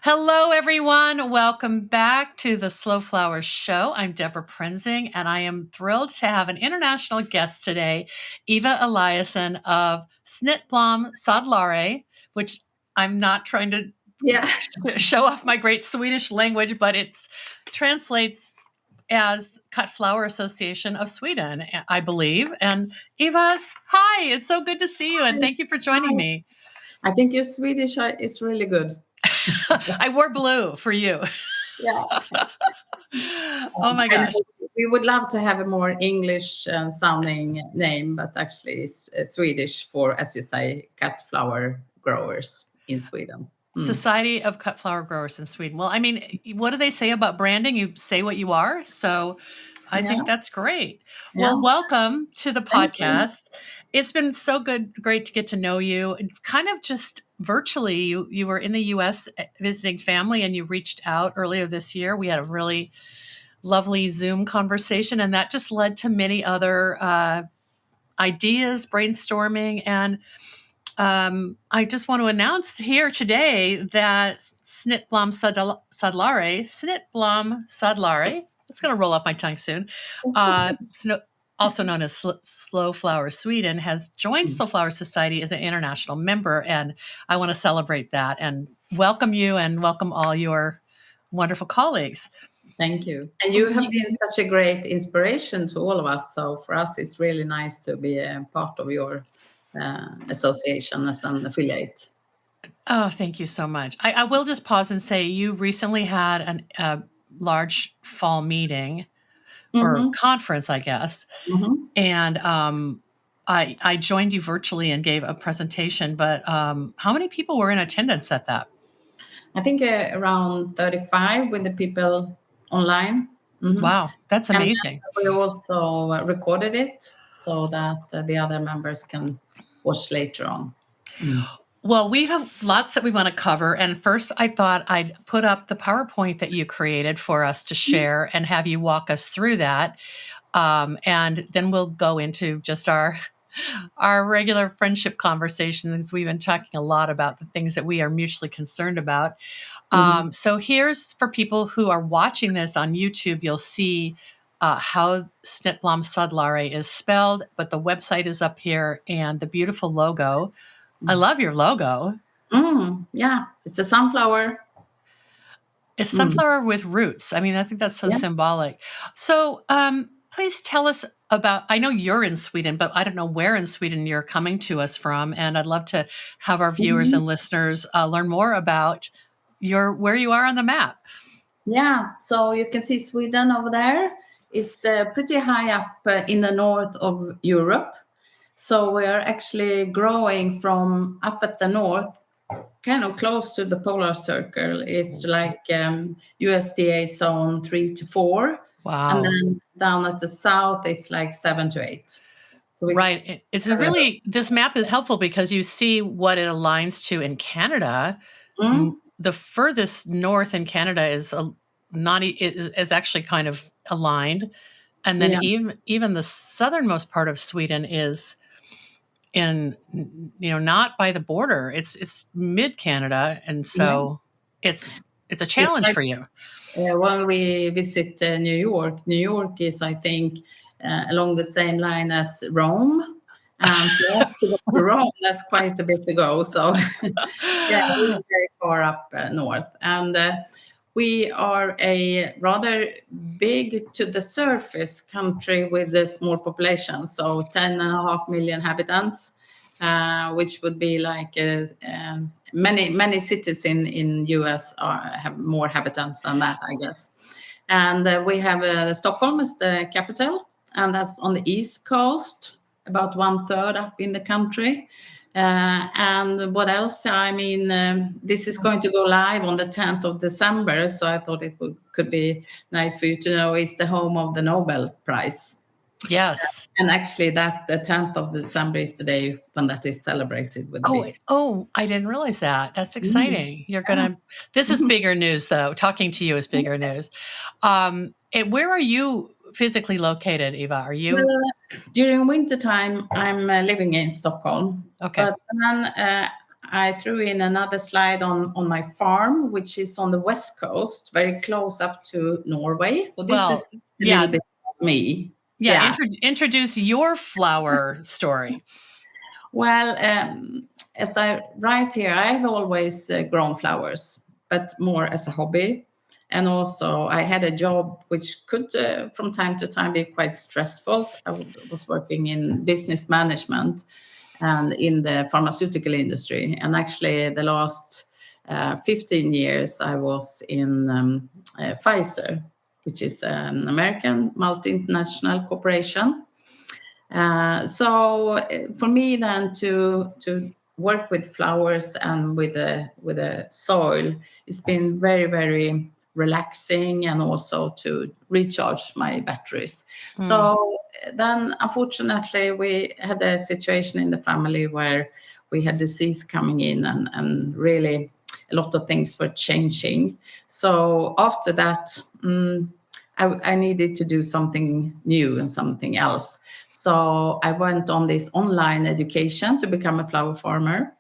Hello, everyone. Welcome back to the Slow Flowers Show. I'm Deborah Prenzing, and I am thrilled to have an international guest today, Eva Eliasson of Snittblomsodlare, which I'm not trying to Yeah. show off my great Swedish language, but it translates as Cut Flower Association of Sweden, I believe. And Eva, hi, it's so good to see you, and thank you for joining me. I think your Swedish is really good. I wore blue for you. Yeah. Oh my gosh. We would love to have a more English sounding name, but actually it's Swedish for, as you say, cut flower growers in Sweden. Society of Cut Flower Growers in Sweden. Well, I mean, what do they say about branding? You say what you are. So I think that's great. Well, welcome to the podcast. It's been so great to get to know you. Kind of just virtually, you were in the US visiting family and you reached out earlier this year. We had a really lovely Zoom conversation, and that just led to many other ideas, brainstorming, and I just want to announce here today that Snittblomsodlare, it's going to roll off my tongue soon, also known as Slow Flower Sweden, has joined Slow Flower Society as an international member, and I want to celebrate that and welcome you and welcome all your wonderful colleagues. Thank you. And you have been such a great inspiration to all of us. So for us, it's really nice to be a part of your association as an affiliate. Oh, thank you so much. I will just pause and say you recently had a large fall meeting or conference, I guess. And I joined you virtually and gave a presentation, but how many people were in attendance at that? I think around 35 with the people online. Wow, that's amazing. And we also recorded it so that the other members can watch later on. Well, we have lots that we want to cover. And first, I thought I'd put up the PowerPoint that you created for us to share and have you walk us through that. And then we'll go into just our regular friendship conversations. We've been talking a lot about the things that we are mutually concerned about. So here's for people who are watching this on YouTube, you'll see how Snittblomsodlare is spelled, but the website is up here and the beautiful logo. I love your logo. Yeah, it's a sunflower. It's sunflower with roots. I mean, I think that's so symbolic. So please tell us about, I know you're in Sweden, but I don't know where in Sweden you're coming to us from. And I'd love to have our viewers and listeners learn more about where you are on the map. Yeah, so you can see Sweden over there. It's pretty high up in the north of Europe. So we're actually growing from up at the north, kind of close to the polar circle. It's like USDA zone 3 to 4. Wow. And then down at the south, it's like 7 to 8. So right. It's this map is helpful because you see what it aligns to in Canada. The furthest north in Canada is actually kind of aligned. And then even the southernmost part of Sweden is in, not by the border. It's mid Canada. And so it's a challenge for you. When we visit New York is, I think, along the same line as Rome. And to Rome, that's quite a bit to go. So, yeah, we're very far up north. And we are a rather big to the surface country with a small population. So 10.5 million inhabitants, which would be like many cities in US have more inhabitants than that, I guess. And we have Stockholm as the capital, and that's on the east coast, about 1/3 up in the country. And what else? I mean, this is going to go live on the 10th of December, so I thought it could be nice for you to know it's the home of the Nobel Prize. Yes. And actually the 10th of December is the day when that is celebrated with I didn't realize that. That's exciting. This is bigger news though. Talking to you is bigger news. Where are you physically located, Eva? Are you? During winter time, I'm living in Stockholm. Okay. But then I threw in another slide on my farm, which is on the west coast, very close up to Norway. So this is a little bit of me. Yeah. Introduce your flower story. Well, as I write here, I've always grown flowers, but more as a hobby. And also, I had a job which could, from time to time, be quite stressful. I was working in business management and in the pharmaceutical industry. And actually, the last 15 years, I was in Pfizer, which is an American multinational corporation. So for me then to work with flowers and with the soil, it's been very, very relaxing, and also to recharge my batteries. So then unfortunately we had a situation in the family where we had disease coming in, and really a lot of things were changing. So after that, I needed to do something new and something else. So I went on this online education to become a flower farmer.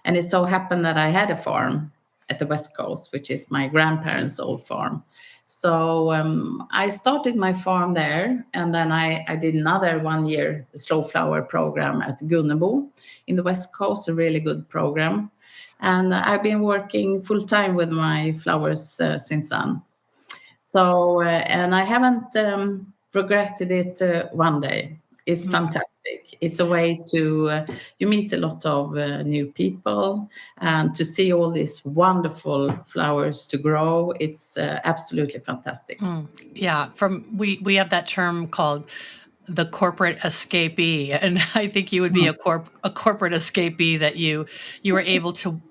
And it so happened that I had a farm at the West Coast, which is my grandparents' old farm. So I started my farm there, and then I did another 1 year slow flower program at Gunnebo in the West Coast, a really good program. And I've been working full time with my flowers since then. So, and I haven't regretted it one day. It's fantastic. It's a way to, you meet a lot of new people, and to see all these wonderful flowers to grow. It's absolutely fantastic. Yeah. We have that term called the corporate escapee. And I think you would be a corporate escapee, that you were able to,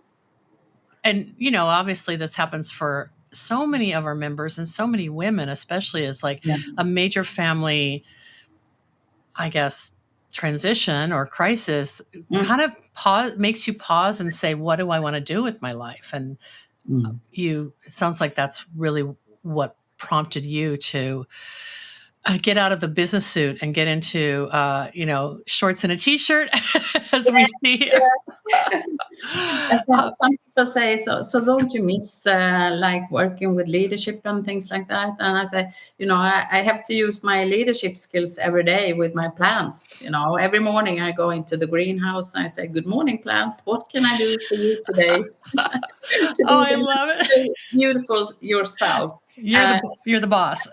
and, obviously this happens for so many of our members, and so many women, especially, as like a major family, I guess, transition or crisis, kind of makes you pause and say, what do I want to do with my life? And it sounds like that's really what prompted you to get out of the business suit and get into, shorts and a t-shirt, as we see here. Some people say, so don't you miss like working with leadership and things like that? And I say, I have to use my leadership skills every day with my plants. Every morning I go into the greenhouse and I say, good morning, plants. What can I do for you today? I love it. Beautiful yourself. You're the boss.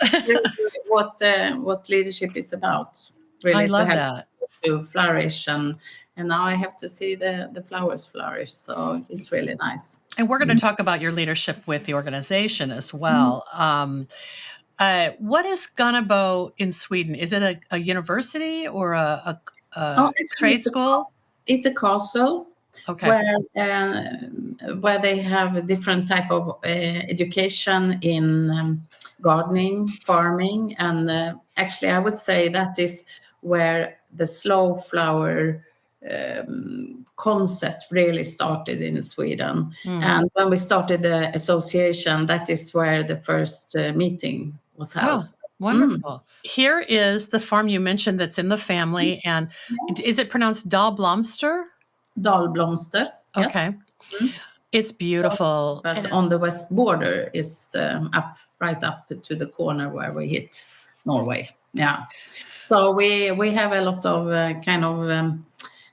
what leadership is about. Really, I love to that. To flourish, and now I have to see the flowers flourish. So it's really nice. And we're going to talk about your leadership with the organization as well. What is Gunnebo in Sweden? Is it a university or a trade school? It's a castle. Okay. Where they have a different type of education in gardening, farming, and actually I would say that is where the slow flower concept really started in Sweden. And when we started the association, that is where the first meeting was held. Oh, wonderful. Here is the farm you mentioned that's in the family. And is it pronounced Dalblomster? Dalblomster, yes. Okay. It's beautiful. But on the west border is right up to the corner where we hit Norway. Yeah. So we have a lot of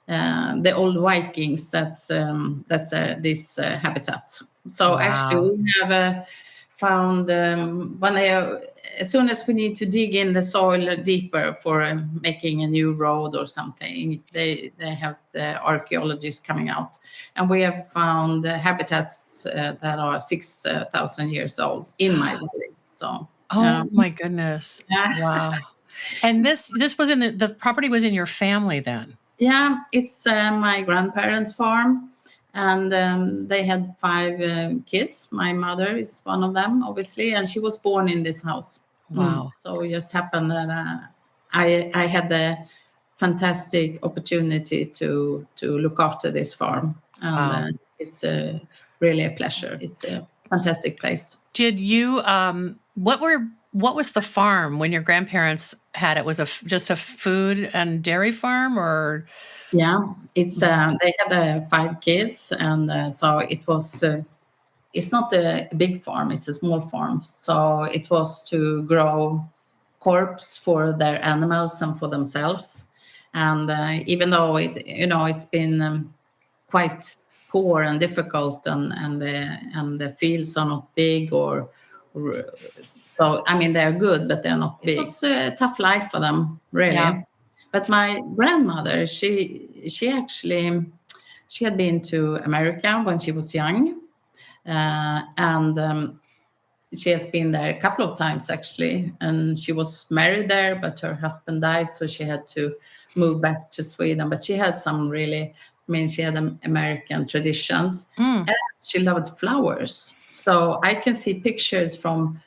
the old Vikings. That's this habitat. So actually we have found as soon as we need to dig in the soil deeper for making a new road or something, they have the archaeologists coming out, and we have found habitats that are 6,000 years old in my valley. So my goodness. Wow. And this was in the property was in your family then? Yeah, it's my grandparents' farm. And they had 5 kids. My mother is one of them, obviously, and she was born in this house. Wow. So it just happened that I had the fantastic opportunity to look after this farm. And it's really a pleasure. It's a fantastic place. Did you, what were what was the farm when your grandparents had it? Was it just a food and dairy farm, or? Yeah, it's they had 5 kids, and so it was. It's not a big farm; it's a small farm. So it was to grow crops for their animals and for themselves. And even though it's been quite poor and difficult, and the fields are not big, or so I mean they're good, but they're not big. It was a tough life for them, really. Yeah. But my grandmother, she actually she had been to America when she was young, and she has been there a couple of times actually, and she was married there, but her husband died, so she had to move back to Sweden. But she had some really, I mean, she had American traditions, and she loved flowers. So I can see pictures from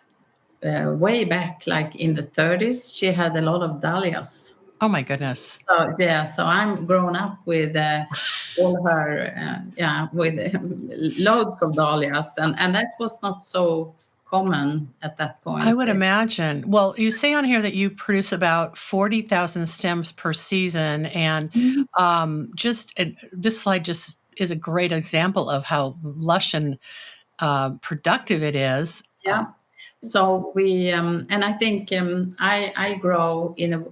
way back, like in the 30s. She had a lot of dahlias. Oh my goodness. So yeah, so I'm grown up with all her, with loads of dahlias, and that was not so common at that point. I would imagine. Well, you say on here that you produce about 40,000 stems per season, and this slide just is a great example of how lush and productive it is. Yeah. So we, and I think I grow in a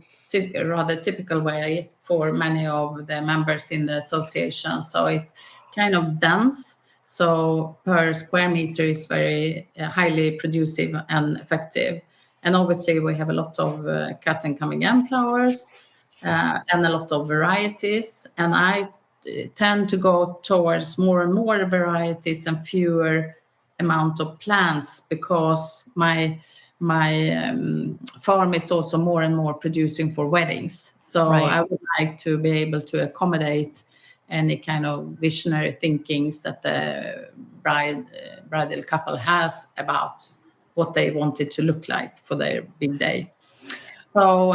rather typical way for many of the members in the association. So it's kind of dense. So per square meter is very highly producive and effective. And obviously we have a lot of cut and coming in flowers and a lot of varieties. And I tend to go towards more and more varieties and fewer amount of plants, because my farm is also more and more producing for weddings. So Right. I would like to be able to accommodate any kind of visionary thinkings that the bridal couple has about what they want it to look like for their big day. So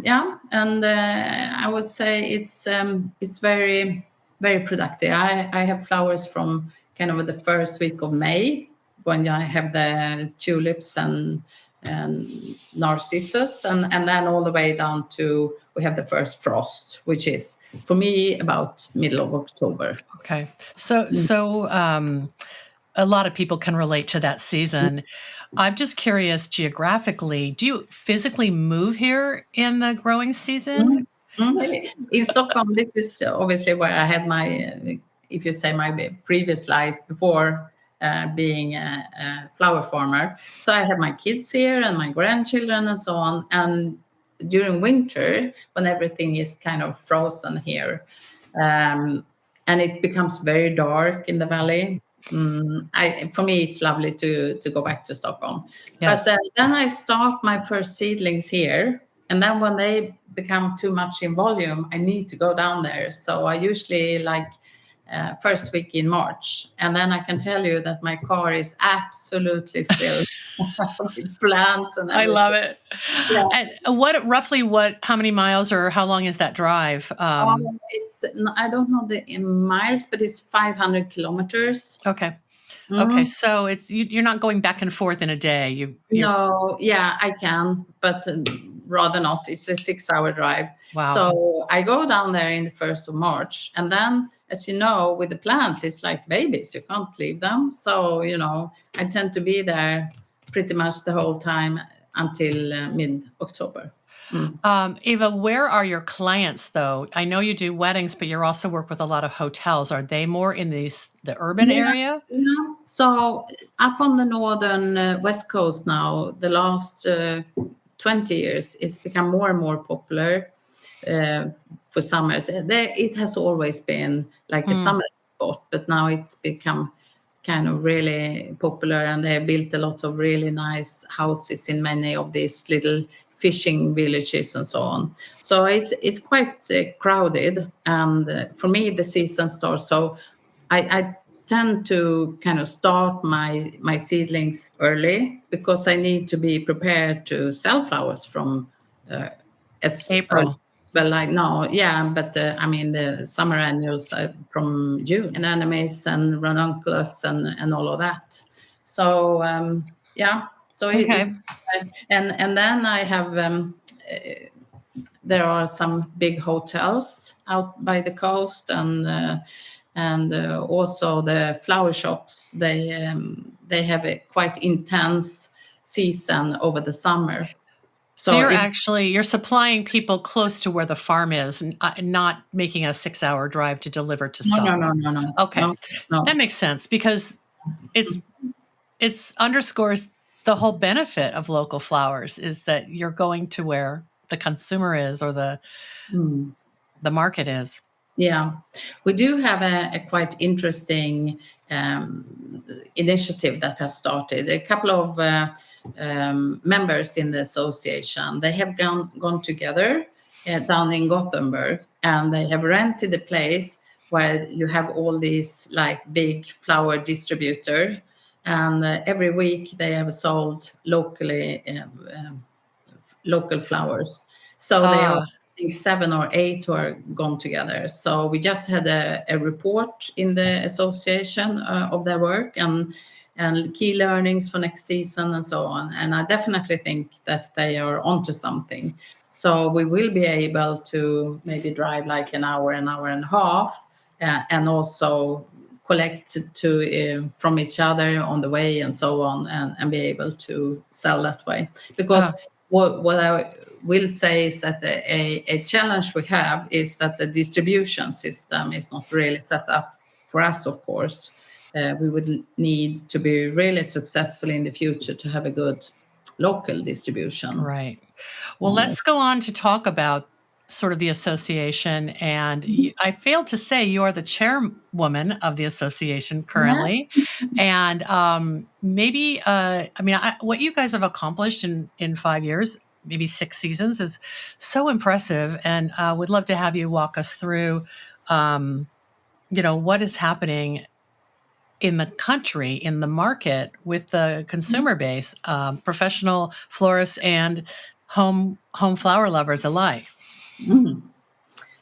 yeah, and I would say it's very very productive. I have flowers from kind of the first week of May, when I have the tulips and narcissus, and then all the way down to we have the first frost, which is for me about middle of October. Okay. So a lot of people can relate to that season. I'm just curious, geographically, do you physically move here in the growing season? Really. In Stockholm, this is obviously where I had my, if you say, my previous life before being a flower farmer. So I had my kids here and my grandchildren and so on. And during winter, when everything is kind of frozen here, and it becomes very dark in the valley, for me, it's lovely to go back to Stockholm. Yes. But then I start my first seedlings here. And then when they become too much in volume, I need to go down there. So I usually like first week in March. And then I can tell you that my car is absolutely filled with plants and everything. I love it. Yeah. And how many miles or how long is that drive? I don't know the in miles, but it's 500 kilometers. Okay. Okay, so you're not going back and forth in a day. No, yeah, I can, but rather not. It's a 6-hour drive. Wow. So I go down there in the 1st of March, and then, as you know, with the plants, it's like babies. You can't leave them. So I tend to be there pretty much the whole time until mid-October. Eva, where are your clients, though? I know you do weddings, but you also work with a lot of hotels. Are they more in the urban area? Yeah. So up on the northern west coast now, the last 20 years, it's become more and more popular for summers. It has always been like a summer spot, but now it's become kind of really popular, and they have built a lot of really nice houses in many of these little fishing villages and so on. So it's quite crowded, and for me the season starts. So I tend to kind of start my seedlings early, because I need to be prepared to sell flowers from as April. early. Well, like no, yeah, but I mean the summer annuals from June, and anemones and ranunculus and all of that. So yeah. So Okay. and then I have there are some big hotels out by the coast, and also the flower shops. They have a quite intense season over the summer. So So you're supplying people close to where the farm is, and not making a 6-hour drive to deliver to Stockholm. Okay, that makes sense, because it's underscores the whole benefit of local flowers is that you're going to where the consumer is, or the market is. Yeah, we do have a quite interesting initiative that has started. A couple of members in the association, they have gone together down in Gothenburg, and they have rented a place where you have all these like big flower distributors, and every week they have sold local flowers. So they are, I think, 7 or 8 who are gone together. So we just had a report in the association of their work, and key learnings for next season and so on. And I definitely think that they are onto something. So we will be able to maybe drive like an hour and a half, and also collect from each other on the way and so on, and be able to sell that way. Because what I will say is that a challenge we have is that the distribution system is not really set up for us, of course. We would need to be really successful in the future to have a good local distribution. Right. Well, let's go on to talk about sort of the association. And I failed to say you are the chairwoman of the association currently. And maybe, what you guys have accomplished in 5 years, maybe 6 seasons, is so impressive. And would love to have you walk us through, what is happening in the country, in the market, with the consumer base, professional florists and home flower lovers alike.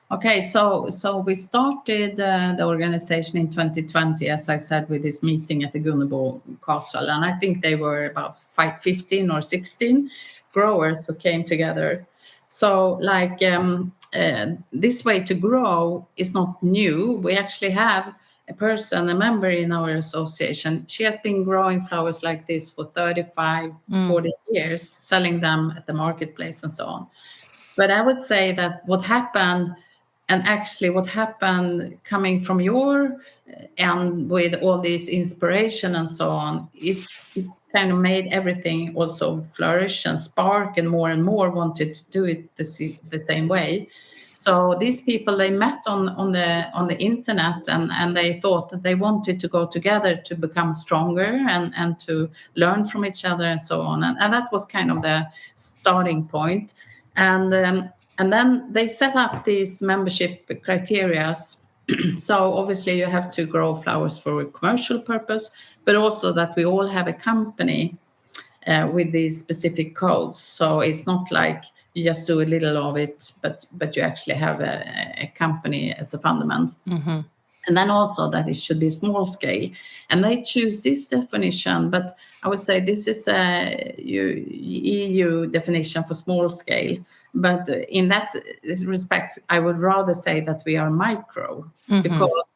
Okay, so we started the organization in 2020, as I said, with this meeting at the Gunnebo Castle, and I think they were about 15 or 16 growers who came together. So, like, this way to grow is not new. We actually have a member in our association. She has been growing flowers like this for 35, 40 years, selling them at the marketplace and so on. But I would say that what happened coming from your end with all this inspiration and so on, it kind of made everything also flourish and spark, and more wanted to do it the same way. So these people, they met on the internet, and they thought that they wanted to go together to become stronger and to learn from each other and so on. And that was kind of the starting point. And then they set up these membership criteria. So obviously you have to grow flowers for a commercial purpose, but also that we all have a company with these specific codes. So it's not like you just do a little of it, but you actually have a company as a fundament. Mm-hmm. And then also that it should be small scale. And they choose this definition, but I would say this is a EU definition for small scale. But in that respect, I would rather say that we are micro, because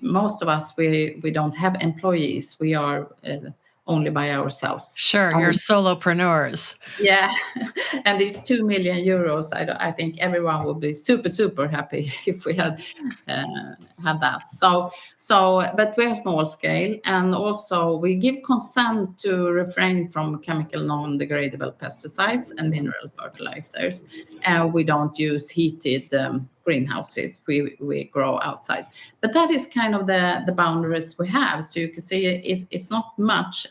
most of us, we don't have employees. We are only by ourselves. Sure, you're solopreneurs. Yeah, and these 2 million euros, I think everyone would be super happy if we had that. But we're small scale, and also we give consent to refrain from chemical non-degradable pesticides and mineral fertilizers, and we don't use heated greenhouses. We grow outside, but that is kind of the boundaries we have. So you can see it's not much.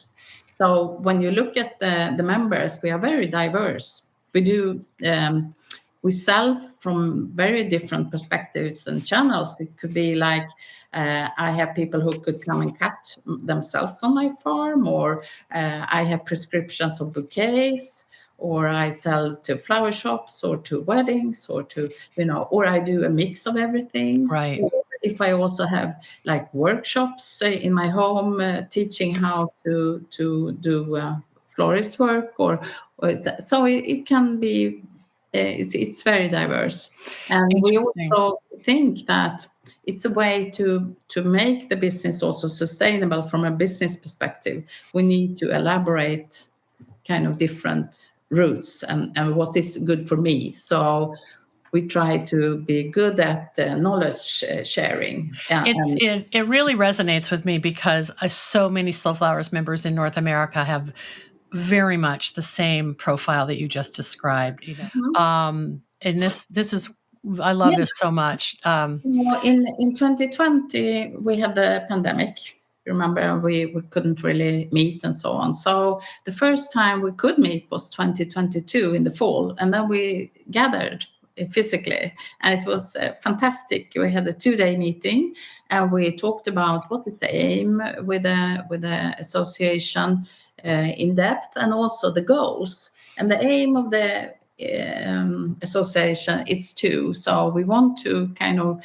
So when you look at the members, we are very diverse. We sell from very different perspectives and channels. It could be like I have people who could come and cut themselves on my farm, or I have prescriptions of bouquets, or I sell to flower shops or to weddings, or to, or I do a mix of everything. Right. Or if I also have like workshops in my home, teaching how to do florist work, or so it can be. It's very diverse, and we also think that it's a way to make the business also sustainable from a business perspective. We need to elaborate kind of different routes and what is good for me. So we try to be good at knowledge sharing. It really resonates with me because so many Slow Flowers members in North America have very much the same profile that you just described. And this is, I love this so much. So in 2020 we had the pandemic. Remember, we couldn't really meet and so on. So the first time we could meet was 2022 in the fall, and then we gathered physically, and it was fantastic. We had a 2-day meeting, and we talked about what is the aim with the association in depth, and also the goals. And the aim of the association is two. So we want to kind of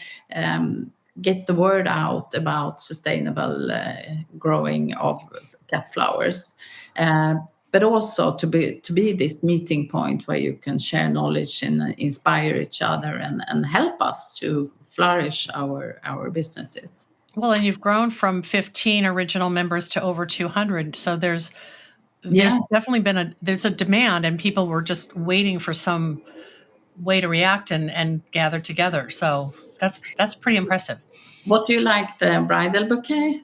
get the word out about sustainable growing of cat flowers, but also to be this meeting point where you can share knowledge and inspire each other and help us to flourish our businesses. Well, and you've grown from 15 original members to over 200. So there's definitely been a demand, and people were just waiting for some way to react and gather together. So that's pretty impressive. What do you like, the bridal bouquet?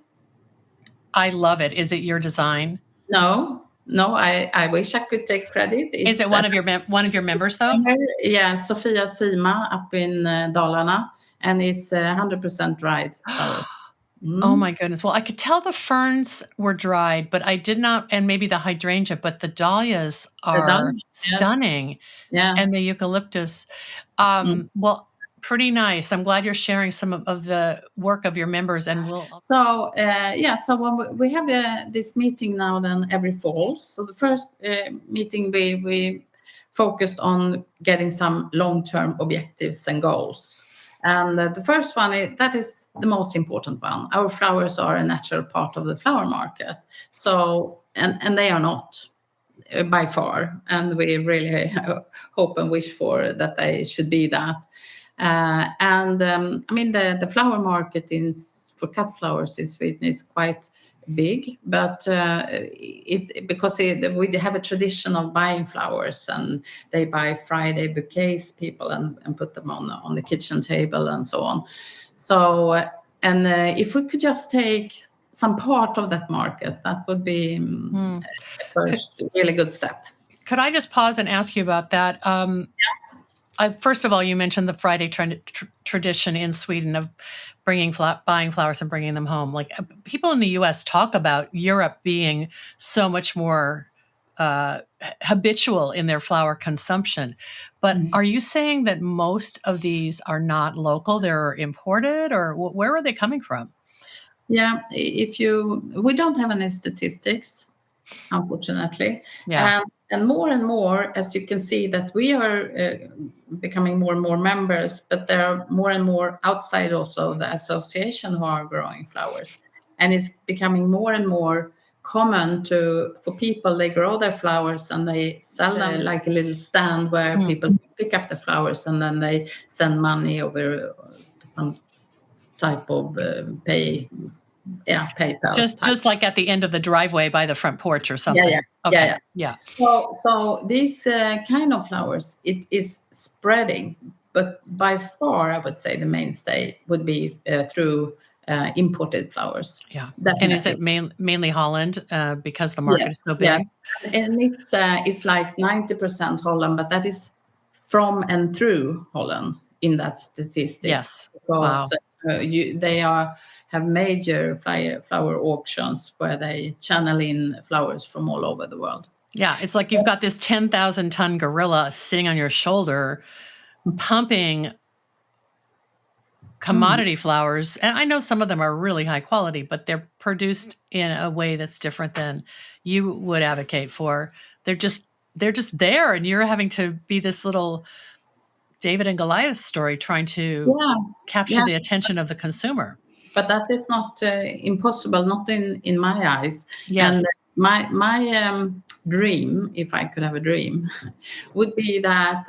I love it. Is it your design? No, I wish I could take credit. Is it one of your members though? Yeah, Sofia Sima up in Dalarna, and it's 100% dried flowers. Oh my goodness. Well, I could tell the ferns were dried, but I did not, and maybe the hydrangea, but the dahlias are stunning. Yes. And the eucalyptus. Well, pretty nice. I'm glad you're sharing some of the work of your members, and So when we have this meeting now then every fall. So the first meeting we focused on getting some long-term objectives and goals. And the first one that is the most important one. Our flowers are a natural part of the flower market. So and they are not by far, and we really hope and wish for that they should be that. I mean the flower market for cut flowers in Sweden is quite big, but we have a tradition of buying flowers, and they buy Friday bouquets, people, and put them on the kitchen table and so on. So if we could just take some part of that market, that would be a first really good step. Could I just pause and ask you about that? First of all, you mentioned the Friday tradition in Sweden of buying flowers and bringing them home. Like people in the U.S. talk about Europe being so much more habitual in their flower consumption. But are you saying that most of these are not local? They're imported, or where are they coming from? Yeah, we don't have any statistics, unfortunately. Yeah. And more, as you can see, that we are becoming more and more members, but there are more and more outside also the association who are growing flowers. And it's becoming more and more common for people, they grow their flowers and they sell them like a little stand where people pick up the flowers and then they send money over some type of PayPal. Just like at the end of the driveway by the front porch or something. Yeah. Okay. Yeah. So these kind of flowers, it is spreading, but by far, I would say the mainstay would be through imported flowers. Yeah. Definitely. And is it mainly Holland because the market is so big? Yes. And it's like 90% Holland, but that is from and through Holland in that statistic. Yes. Because they have major flower auctions where they channel in flowers from all over the world. Yeah, it's like you've got this 10,000-ton gorilla sitting on your shoulder, pumping commodity flowers. And I know some of them are really high quality, but they're produced in a way that's different than you would advocate for. They're just there, and you're having to be this little David and Goliath story trying to capture the attention of the consumer. But that is not impossible, not in my eyes. Yes. And my dream, if I could have a dream, would be that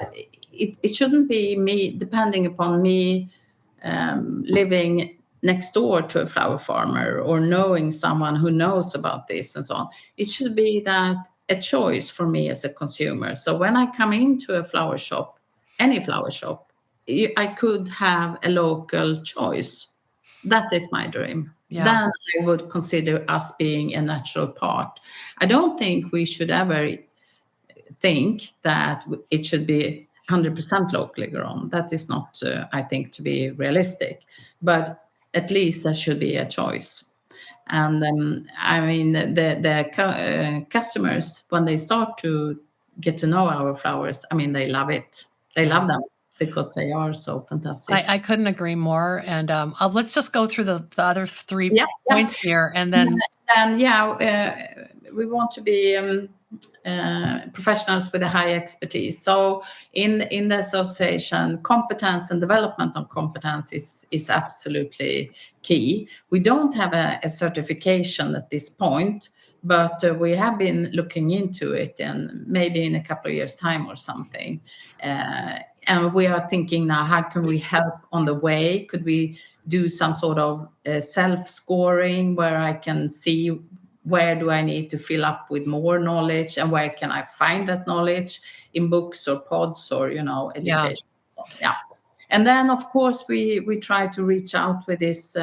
it shouldn't be me depending upon me living next door to a flower farmer or knowing someone who knows about this and so on. It should be that a choice for me as a consumer. So when I come into a flower shop, any flower shop, I could have a local choice. That is my dream. Yeah. Then I would consider us being a natural part. I don't think we should ever think that it should be 100% locally grown. That is not, I think, to be realistic. But at least that should be a choice. And I mean, the customers, when they start to get to know our flowers, I mean, they love it. They love them because they are so fantastic. I couldn't agree more. And let's just go through the other 3 points here, and then we want to be professionals with a high expertise. So in the association, competence and development of competence is absolutely key. We don't have a certification at this point, but we have been looking into it, and maybe in a couple of years' time or something. And we are thinking now, how can we help on the way? Could we do some sort of self-scoring where I can see where do I need to fill up with more knowledge and where can I find that knowledge in books or pods or, education. So, and then, of course, we try to reach out with this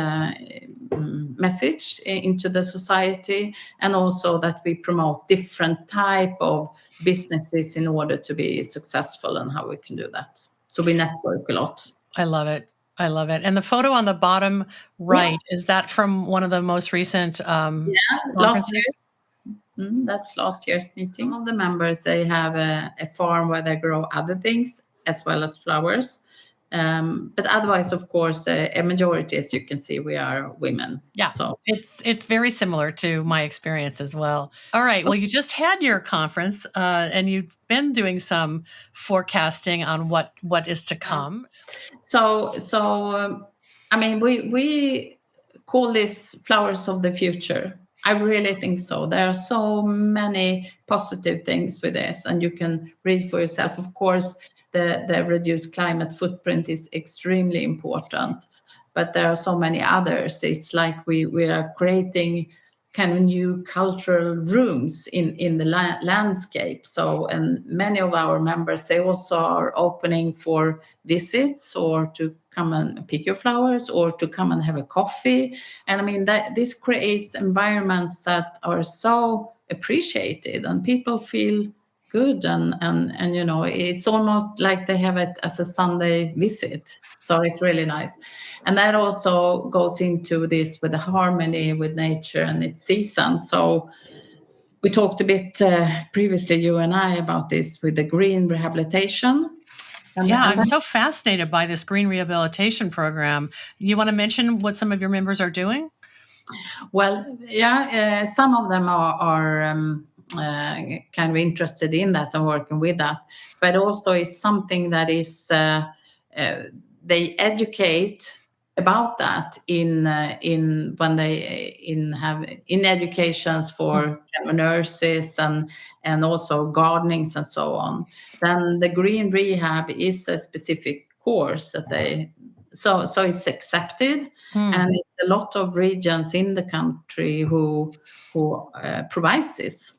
message into the society, and also that we promote different type of businesses in order to be successful and how we can do that. So we network a lot. I love it. I love it. And the photo on the bottom right, is that from one of the most recent last year? That's last year's meeting. All the members, they have a farm where they grow other things as well as flowers. But otherwise, of course, a majority, as you can see, we are women. Yeah, so it's very similar to my experience as well. All right. Well, you just had your conference, and you've been doing some forecasting on what is to come. So I mean, we call this flowers of the future. I really think so. There are so many positive things with this, and you can read for yourself. Of course, the reduced climate footprint is extremely important, but there are so many others. It's like we are creating kind of new cultural rooms in the landscape. So, and many of our members, they also are opening for visits or to come and pick your flowers or to come and have a coffee. And I mean, that this creates environments that are so appreciated and people feel good, and it's almost like they have it as a Sunday visit. So it's really nice. And that also goes into this with the harmony with nature and its season. So we talked a bit previously, you and I, about this with the green rehabilitation. I'm so fascinated by this green rehabilitation program. You want to mention what some of your members are doing? Well, some of them are kind of interested in that and working with that, but also it's something that is they educate about that in when they have educations for kind of nurses and also gardenings and so on. Then the green rehab is a specific course that they so it's accepted, and it's a lot of regions in the country who provides this.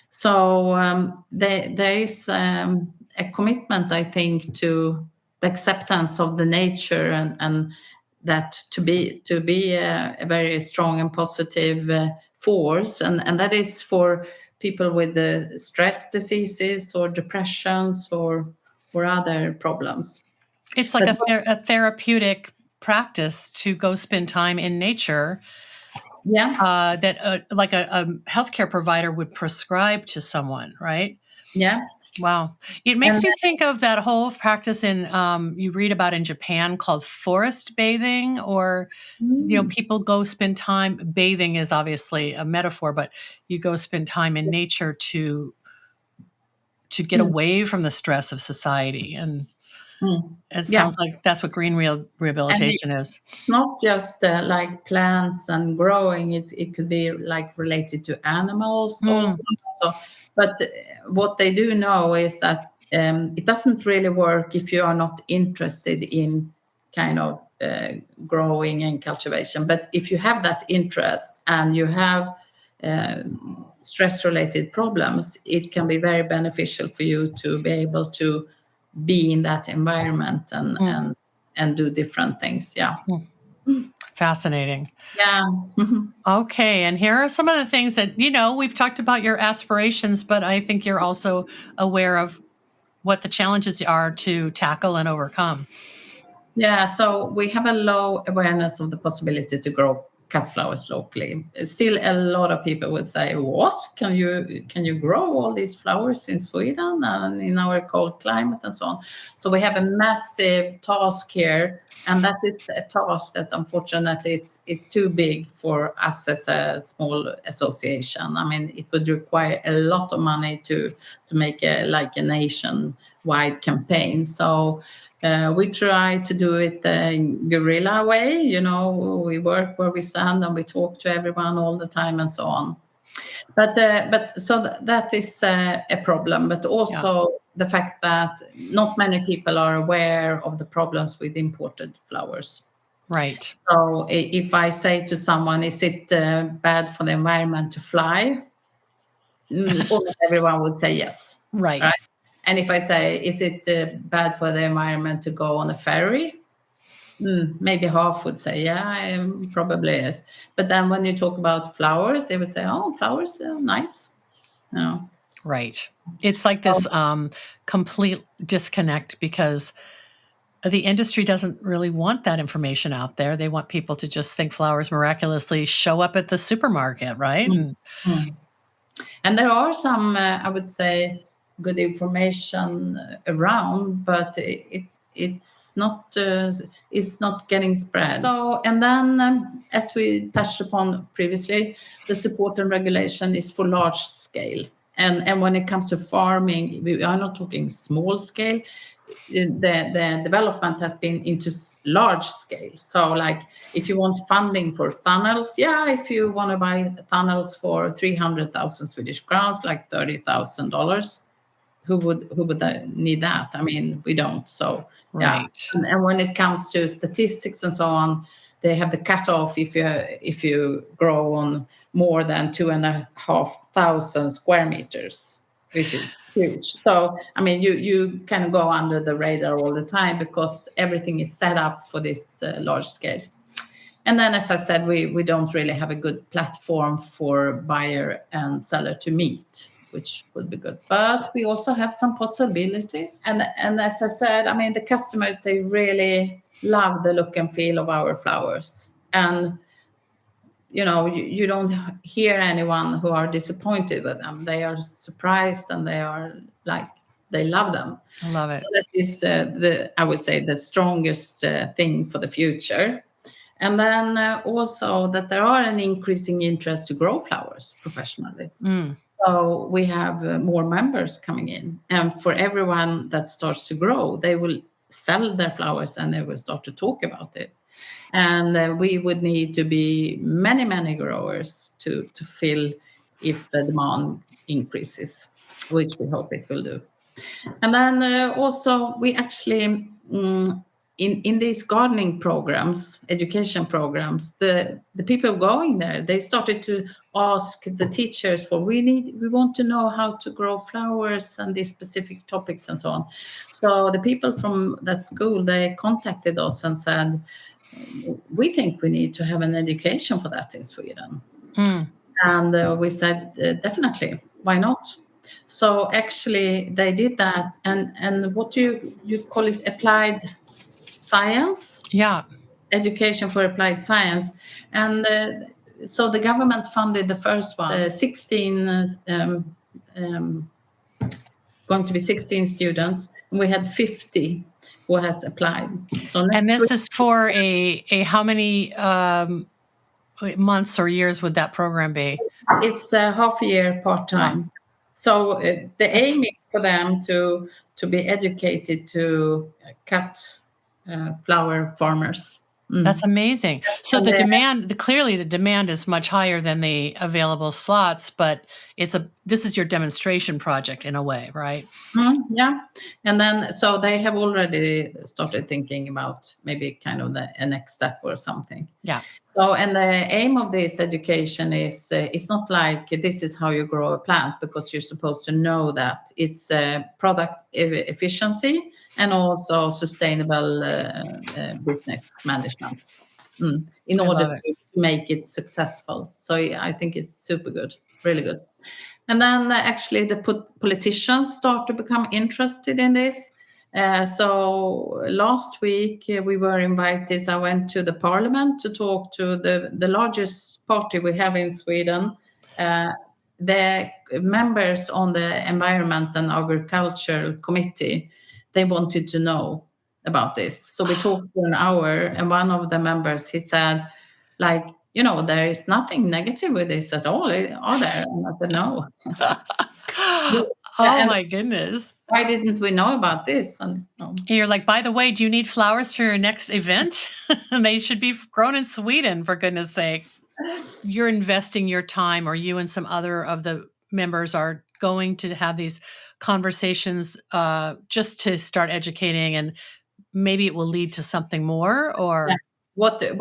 So there is a commitment, I think, to the acceptance of the nature and that to be a very strong and positive force, and that is for people with the stress diseases or depressions or other problems. It's like a therapeutic practice to go spend time in nature. Yeah. That like a healthcare provider would prescribe to someone, right? Yeah. Wow. It makes me think of that whole practice you read about in Japan called forest bathing, or, people go spend time bathing is obviously a metaphor, but you go spend time in nature to get away from the stress of society. And it sounds like that's what green rehabilitation is. It's not just like plants and growing. It could be like related to animals also. So But what they do know is that it doesn't really work if you are not interested in kind of growing and cultivation. But if you have that interest and you have stress-related problems, it can be very beneficial for you to be able to be in that environment and do different things. Yeah. Fascinating. Yeah. Okay. And here are some of the things that, we've talked about your aspirations, but I think you're also aware of what the challenges are to tackle and overcome. Yeah, so we have a low awareness of the possibility to grow cut flowers locally. Still, a lot of people will say, "What? Can you grow all these flowers in Sweden and in our cold climate and so on?" So we have a massive task here, and that is a task that unfortunately is too big for us as a small association. I mean, it would require a lot of money to make a nationwide campaign. So we try to do it the guerrilla way. We work where we stand and we talk to everyone all the time and so on. But so that is a problem. But also the fact that not many people are aware of the problems with imported flowers. Right. So if I say to someone, "Is it bad for the environment to fly?" Almost everyone would say yes. Right. And if I say, "Is it bad for the environment to go on a ferry?" Maybe half would say, "Yeah, probably is." But then when you talk about flowers, they would say, "Oh, flowers are nice." No. Right. It's like this complete disconnect because the industry doesn't really want that information out there. They want people to just think flowers miraculously show up at the supermarket, right? And there are some, I would say, good information around, but it's not getting spread. So, and then as we touched upon previously, the support and regulation is for large scale. And when it comes to farming, we are not talking small scale. The development has been into large scale. So like if you want funding for tunnels, if you want to buy tunnels for 300,000 Swedish crowns, like $30,000, who would need that? I mean, we don't. So right. And when it comes to statistics and so on, they have the cutoff if you grow on more than 2,500 square meters. This is huge. So, I mean, you kind of go under the radar all the time because everything is set up for this large scale. And then, as I said, we don't really have a good platform for buyer and seller to meet, which would be good. But we also have some possibilities. And as I said, I mean, the customers, they really love the look and feel of our flowers. And you don't hear anyone who are disappointed with them. They are surprised and they are like, they love them. I love it. So that is I would say, the strongest thing for the future. And then also that there are an increasing interest to grow flowers professionally. So we have more members coming in. And for everyone that starts to grow, they will sell their flowers and they will start to talk about it. And we would need to be many, many growers to fill if the demand increases, which we hope it will do. And then also we actually, in these gardening programs, education programs, the people going there, they started to ask the teachers we want to know how to grow flowers and these specific topics and so on. So the people from that school, they contacted us and said, "We think we need to have an education for that in Sweden." And we said, definitely, why not? So actually they did that. And what you call it, applied science? Yeah. Education for applied science. And so the government funded the first one, 16, going to be 16 students. And we had 50 who has applied. So and this is for a how many months or years would that program be? It's a half a year part-time. Wow. So the aim is for them to be educated to cut flower farmers. That's amazing. So clearly the demand is much higher than the available slots, but this is your demonstration project in a way, right? Yeah. And then, so they have already started thinking about maybe kind of a next step or something. Yeah. So, and the aim of this education is it's not like this is how you grow a plant, because you're supposed to know that it's product efficiency and also sustainable business management in I order love it. to make it successful. So I think it's super good, really good. And then actually the politicians start to become interested in this. So last week we were invited. I went to the parliament to talk to the largest party we have in Sweden. The members on the Environment and Agricultural Committee, they wanted to know about this. So we talked for an hour, and one of the members, he said, like, there is nothing negative with this at all, are there? And I said, no. Oh And my goodness. why didn't we know about this? And you're like, by the way, do you need flowers for your next event? And they should be grown in Sweden, for goodness sakes. You're investing your time, or you and some other of the members are going to have these conversations just to start educating, and maybe it will lead to something more, or... Yeah. The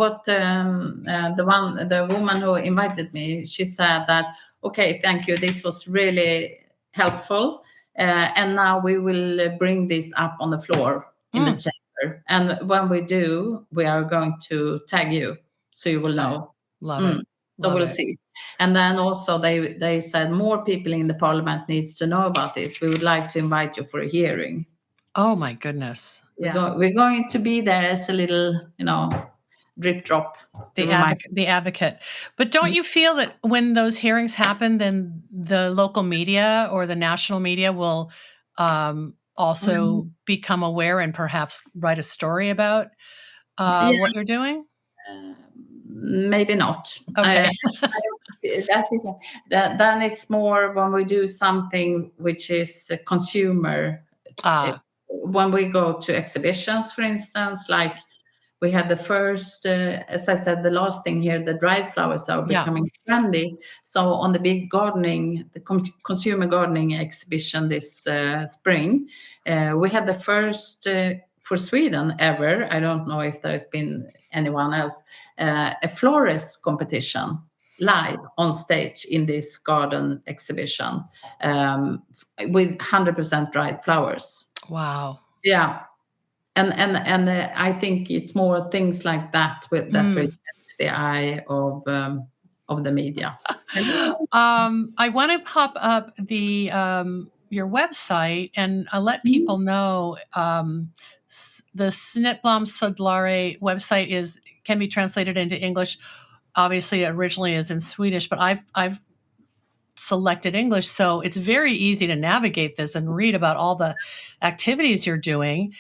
woman who invited me, she said that, okay, thank you, this was really helpful, and now we will bring this up on the floor in the chamber, and when we do, we are going to tag you so you will know. Love it. So we'll see. And then also they said more people in the parliament needs to know about this. We would like to invite you for a hearing. Oh my goodness. We're going to be there as a little, drip drop. The advocate. But don't you feel that when those hearings happen, then the local media or the national media will also become aware and perhaps write a story about what you're doing? Maybe not. Okay. Then it's more when we do something which is a consumer. When we go to exhibitions, for instance, like we had the first, as I said, the last thing here, the dried flowers are becoming trendy. So on the big gardening, the consumer gardening exhibition this spring, we had the first for Sweden ever, I don't know if there's been anyone else, a florist competition live on stage in this garden exhibition with 100% dried flowers. Wow. Yeah. And I think it's more things like that that will catch the eye of the media. I want to pop up the your website and let people know the Snittblomsodlare website can be translated into English. Obviously, originally is in Swedish, but I've selected English, so it's very easy to navigate this and read about all the activities you're doing.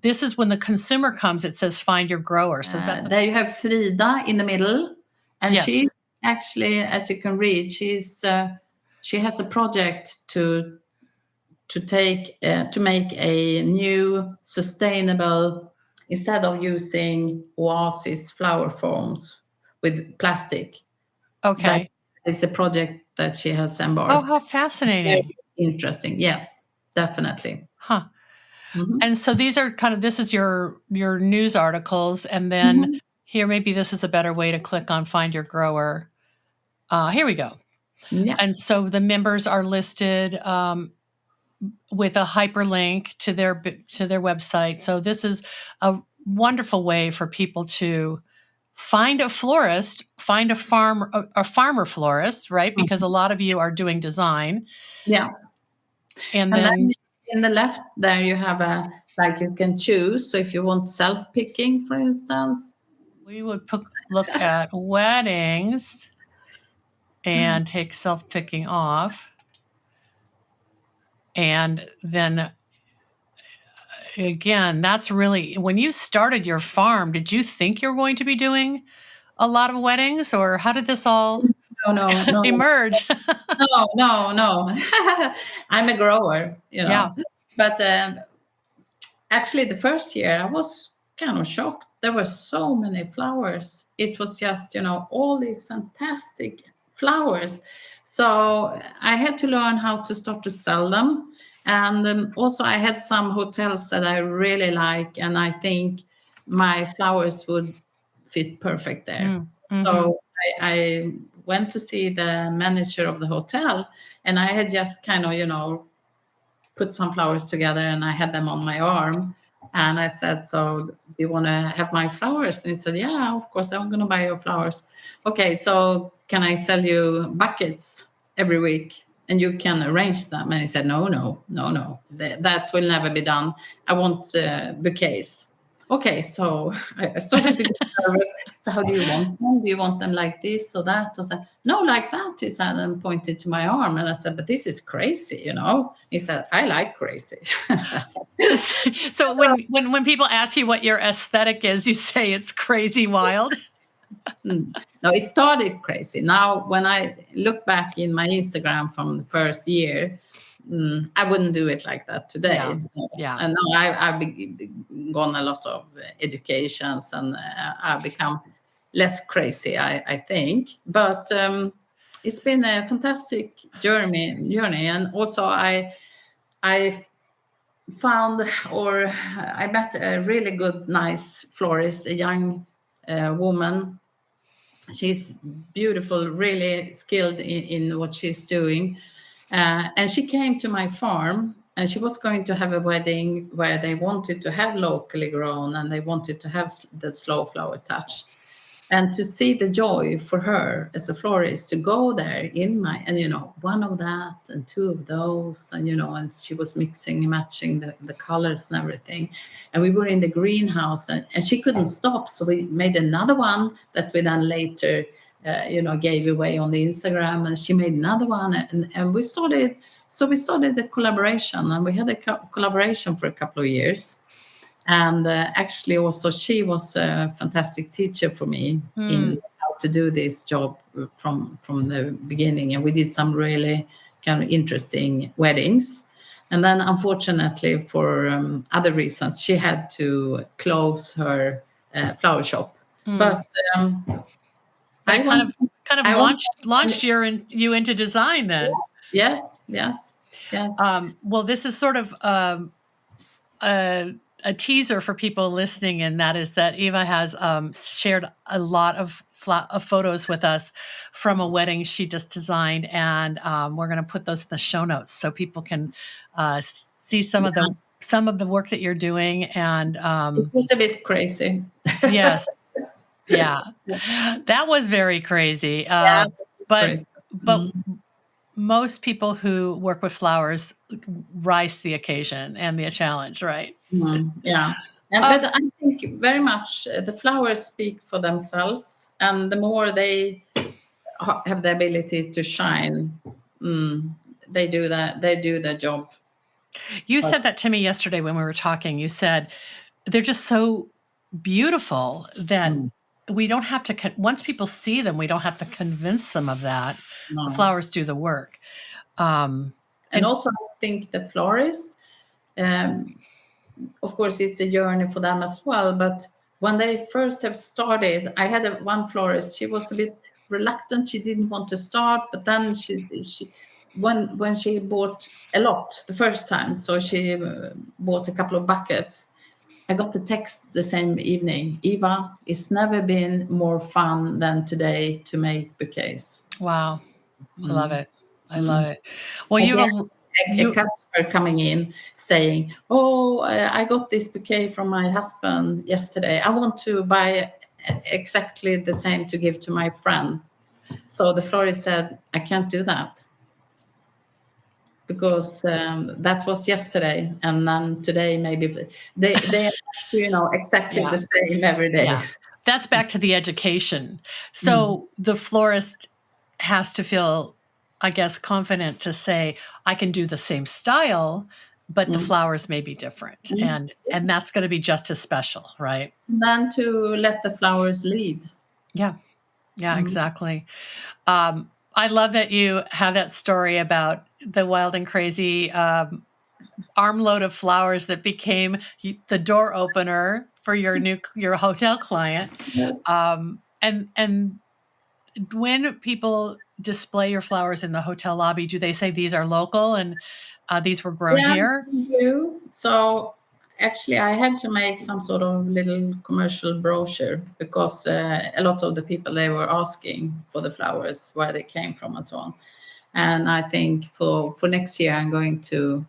This is when the consumer comes, it says find your grower. So there you have Frida in the middle, and she actually, as you can read, she has a project to make a new sustainable, instead of using oasis flower forms with plastic. Okay. That is a project that she has embarked. Oh, how fascinating. Very interesting. Yes, definitely. Huh. And so these are this is your news articles. And then here, maybe this is a better way to click on find your grower. Here we go. Yeah. And so the members are listed with a hyperlink to their website. So this is a wonderful way for people to find a florist, find a farmer florist, right? Because a lot of you are doing design. Yeah. And then in the left there you have you can choose. So if you want self-picking, for instance. We would look at weddings and take self-picking off. And then again, that's really, when you started your farm, did you think you were going to be doing a lot of weddings, or how did this all emerge? No. I'm a grower, Yeah. But actually the first year I was kind of shocked there were so many flowers. It was just, all these fantastic flowers. So I had to learn how to start to sell them. And also, I had some hotels that I really like, and I think my flowers would fit perfect there. Mm-hmm. So I went to see the manager of the hotel, and I had just kind of, put some flowers together, and I had them on my arm. And I said, "So, do you want to have my flowers?" And he said, "Yeah, of course, I'm going to buy your flowers." "Okay, so can I sell you buckets every week and you can arrange them?" And he said, "No, no, no, no. That will never be done. I want bouquets." Okay, so I started to get nervous. "So how do you want them? Do you want them like this or that?" Or said, "No, like that," he said, and pointed to my arm. And I said, "But this is crazy, He said, "I like crazy." So when people ask you what your aesthetic is, you say it's crazy wild. No, it started crazy. Now, when I look back in my Instagram from the first year, I wouldn't do it like that today. Yeah. And now I've gone a lot of educations, and I've become less crazy, I think. But it's been a fantastic journey, and also I found, or I met a really good, nice florist, a young woman. She's beautiful, really skilled in what she's doing. And she came to my farm, and she was going to have a wedding where they wanted to have locally grown, and they wanted to have the slow flower touch. And to see the joy for her as a florist to go there in my, and one of that and two of those, and she was mixing and matching the colors and everything. And we were in the greenhouse, and she couldn't stop. So we made another one that we then later, gave away on the Instagram, and she made another one. And we started the collaboration, and we had a collaboration for a couple of years. And actually, also, she was a fantastic teacher for me in how to do this job from the beginning. And we did some really kind of interesting weddings. And then, unfortunately, for other reasons, she had to close her flower shop. But I kind of launched you into design then. Yes. Well, this is sort of a teaser for people listening, and that is that Eva has shared a lot of photos with us from a wedding she just designed, and we're going to put those in the show notes so people can see some of the work that you're doing. And it was a bit crazy. Yes, yeah, that was very crazy. But most people who work with flowers rise to the occasion and the challenge, right? Yeah. But I think very much the flowers speak for themselves, and the more they have the ability to shine, they do that. They do their job. You said that to me yesterday when we were talking. You said they're just so beautiful that we don't have to, once people see them, we don't have to convince them of that. No. The flowers do the work. And also, I think the florist, of course, it's a journey for them as well. But when they first have started, I had one florist. She was a bit reluctant. She didn't want to start, but then when she bought a lot the first time, so she bought a couple of buckets. I got the text the same evening. "Eva, it's never been more fun than today to make bouquets." Wow. I love it. I love it. Well, a customer coming in saying, "Oh, I got this bouquet from my husband yesterday. I want to buy exactly the same to give to my friend." So the florist said, "I can't do that, because that was yesterday, and then today maybe they exactly the same every day." Yeah. That's back to the education. So the florist has to feel, I guess, confident to say, I can do the same style, but the flowers may be different. And that's going to be just as special, right? And then to let the flowers lead. Yeah. Yeah, exactly. I love that you have that story about the wild and crazy armload of flowers that became the door opener for your hotel client. Yes. And when people display your flowers in the hotel lobby, do they say these are local and these were grown Yeah, here? we do. So actually, I had to make some sort of little commercial brochure because a lot of the people they were asking for the flowers, where they came from, and so on. And I think for next year, I'm going to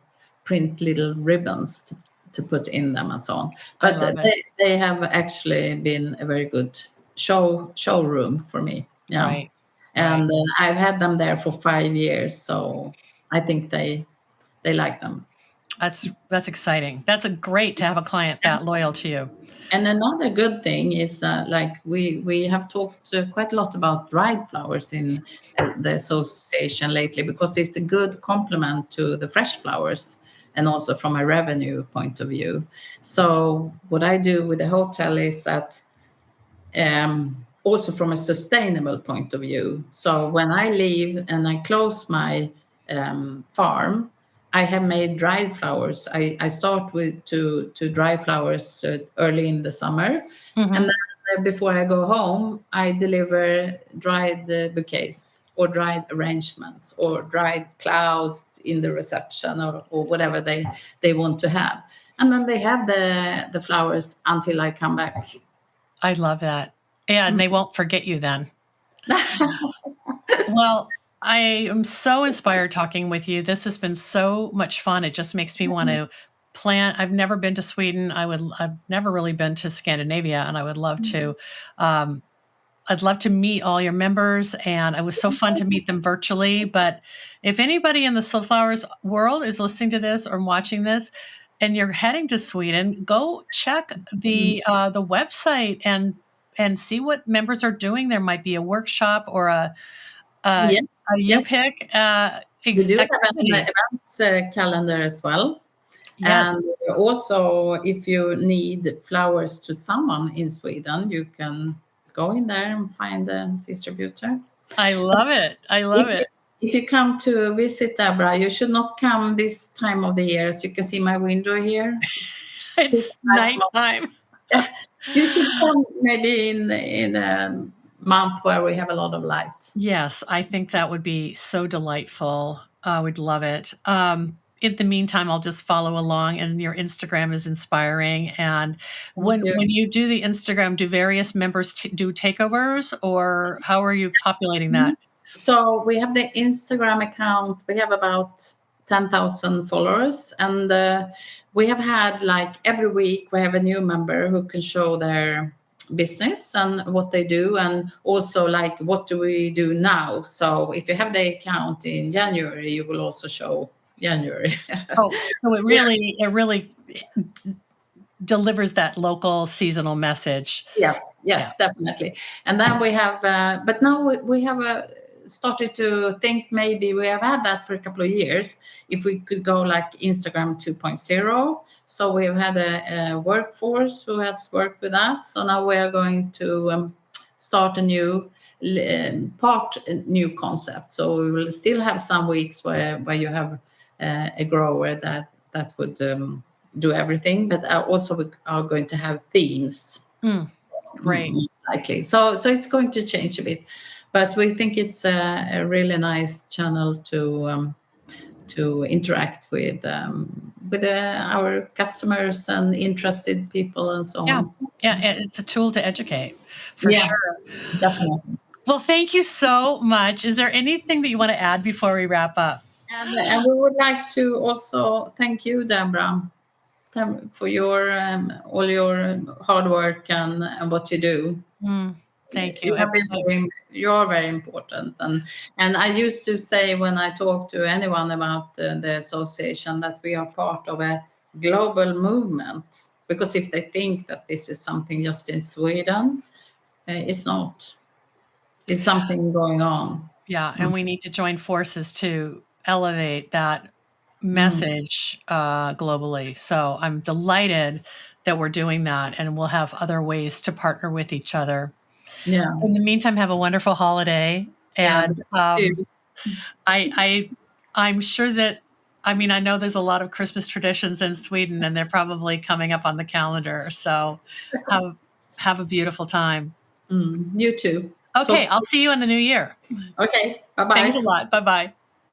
print little ribbons to put in them and so on. I But love it. they have actually been a very good showroom for me. Yeah. Right. And I've had them there for 5 years, so I think they like them. That's exciting. That's great to have a client that loyal to you. And another good thing is that, like, we have talked quite a lot about dried flowers in the association lately because it's a good complement to the fresh flowers and also from a revenue point of view. So what I do with the hotel is that also from a sustainable point of view. So when I leave and I close my farm, I have made dried flowers. I start with to dry flowers early in the summer, and then before I go home, I deliver dried bouquets or dried arrangements or dried clouds in the reception or whatever they want to have, and then they have the flowers until I come back. I love that. And they won't forget you then. Well, I am so inspired talking with you. This has been so much fun. It just makes me want to plan. I've never been to Sweden. I've never really been to Scandinavia, and I would love to. I'd love to meet all your members, and it was so fun to meet them virtually. But if anybody in the Soulflowers world is listening to this or watching this, and you're heading to Sweden, go check the website and see what members are doing. There might be a workshop or a Yes, you yes. pick We do have an activity. event calendar as well. Yes, And also, if you need flowers to someone in Sweden, you can go in there and find a distributor. I love it. I love If you, it. if you come to visit Deborah, you should not come this time of the year. As you can see my window here. This It's time nighttime. you should come maybe in a month where we have a lot of light. Yes, I think that would be so delightful. I would love it. In the meantime, I'll just follow along, and your Instagram is inspiring. And Thank you. when you do the Instagram, do various members do takeovers, or how are you populating that? So we have the Instagram account. We have about 10,000 followers, and we have had, like, every week we have a new member who can show their business and what they do, and also, like, what do we do now. So if you have the account in January, you will also show January. Oh, so it really delivers that local seasonal message. Yes, Yeah. yes, definitely. And then we have, but now we have started to think maybe we have had that for a couple of years. If we could go like Instagram 2.0. So we've had a workforce who has worked with that. So now we are going to start a new new concept. So we will still have some weeks where you have a grower that would do everything, but also we are going to have themes. Great. Likely. So it's going to change a bit, but we think it's a really nice channel to interact with our customers and interested people and so Yeah. on. Yeah. It's a tool to educate for Yeah, sure. definitely. Well, thank you so much. Is there anything that you want to add before we wrap up? And we would like to also thank you, Deborah, for your all your hard work and what you do. Thank you. You're very important, and I used to say when I talk to anyone about the association that we are part of a global movement, because if they think that this is something just in Sweden, it's not. It's something going on. Yeah, and we need to join forces to elevate that Mm. message globally. So I'm delighted that we're doing that, and we'll have other ways to partner with each other. Yeah, In the meantime, have a wonderful holiday, yeah, and the same too. I I'm sure that I mean, I know there's a lot of Christmas traditions in Sweden, and they're probably coming up on the calendar. So have a beautiful time. You too. Okay, I'll see you in the new year. Okay, bye-bye. Thanks a lot. Bye-bye.